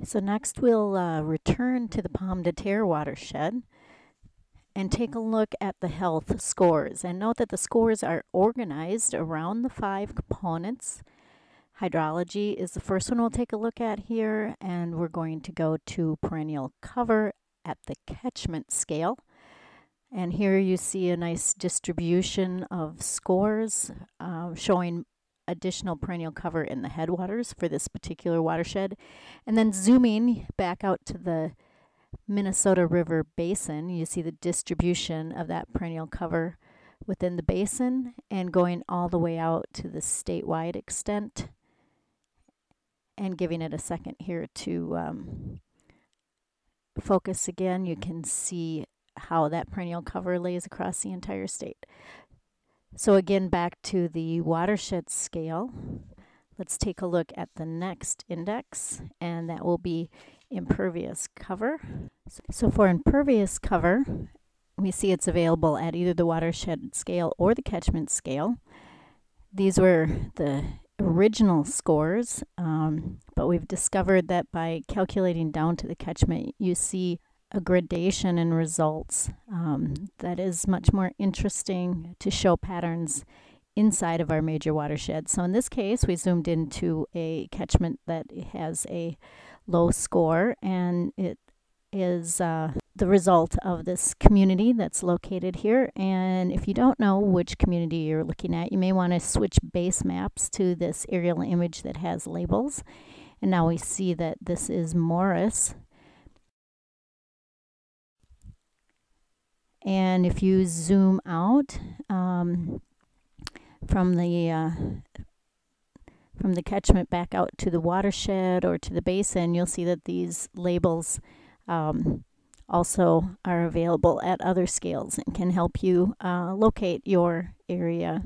So next we'll return to the Pomme de Terre watershed and take a look at the health scores. And note that the scores are organized around the 5 components. Hydrology is the first one we'll take a look at here, and we're going to go to perennial cover at the catchment scale. And here you see a nice distribution of scores showing additional perennial cover in the headwaters for this particular watershed. And then zooming back out to the Minnesota River Basin, you see the distribution of that perennial cover within the basin and going all the way out to the statewide extent, and giving it a second here to focus again. You can see how that perennial cover lays across the entire state. So again, back to the watershed scale, let's take a look at the next index, and that will be impervious cover. So for impervious cover, we see it's available at either the watershed scale or the catchment scale. These were the original scores, but we've discovered that by calculating down to the catchment, you see a gradation in results that is much more interesting to show patterns inside of our major watershed. So in this case, we zoomed into a catchment that has a low score, and it is the result of this community that's located here. And if you don't know which community you're looking at, you may want to switch base maps to this aerial image that has labels. And now we see that this is Morris. And if you zoom out from the catchment back out to the watershed or to the basin, you'll see that these labels also are available at other scales and can help you locate your area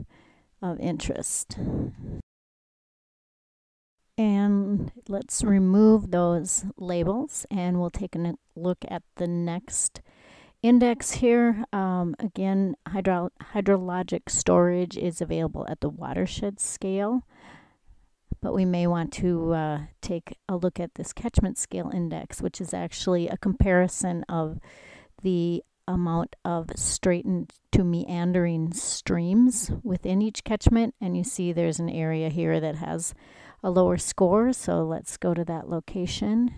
of interest. And let's remove those labels, and we'll take a look at the next index here. Again, hydrologic storage is available at the watershed scale, but we may want to take a look at this catchment scale index, which is actually a comparison of the amount of straightened to meandering streams within each catchment. And you see there's an area here that has a lower score, so let's go to that location.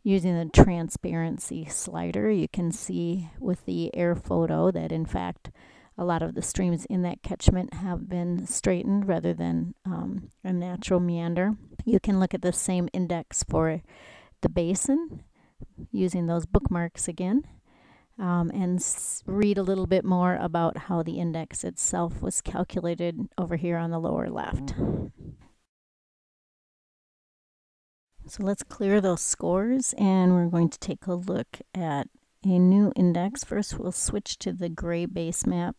Using the transparency slider, you can see with the air photo that in fact a lot of the streams in that catchment have been straightened rather than a natural meander. You can look at the same index for the basin using those bookmarks again, and read a little bit more about how the index itself was calculated over here on the lower left. So let's clear those scores, and we're going to take a look at a new index. First, we'll switch to the gray base map,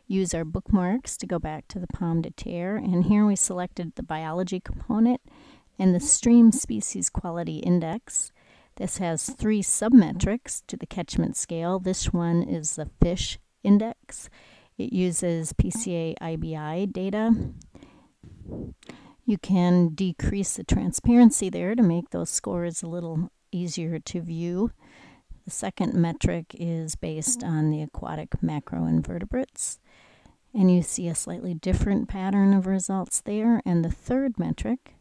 use our bookmarks to go back to the Pomme de Terre, and here we selected the biology component and the stream species quality index. This has 3 submetrics to the catchment scale. This one is the fish index. It uses PCA IBI data. You can decrease the transparency there to make those scores a little easier to view. The second metric is based on the aquatic macroinvertebrates, and you see a slightly different pattern of results there. And the third metric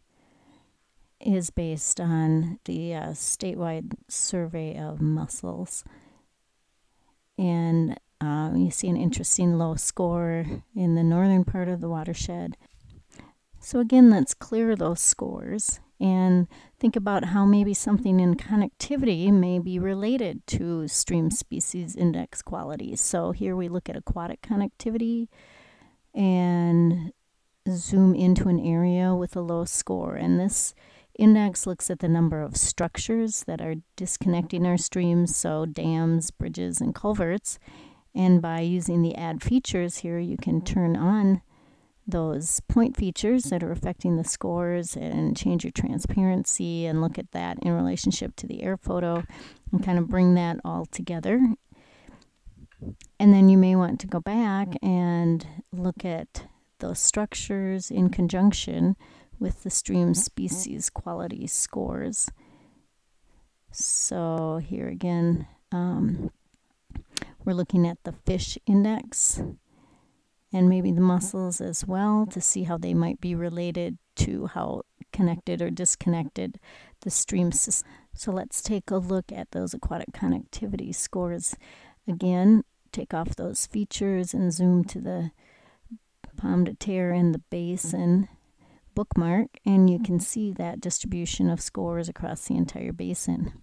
is based on the statewide survey of mussels. And you see an interesting low score in the northern part of the watershed. So again, let's clear those scores and think about how maybe something in connectivity may be related to stream species index qualities. So here we look at aquatic connectivity and zoom into an area with a low score. And this index looks at the number of structures that are disconnecting our streams, so dams, bridges, and culverts. And by using the add features here, you can turn on those point features that are affecting the scores and change your transparency and look at that in relationship to the air photo and kind of bring that all together. And then you may want to go back and look at those structures in conjunction with the stream species quality scores So here again, we're looking at the fish index and maybe the mussels as well to see how they might be related to how connected or disconnected the stream system. So let's take a look at those aquatic connectivity scores. Again, take off those features and zoom to the pomme de terre and the basin bookmark, and you can see that distribution of scores across the entire basin.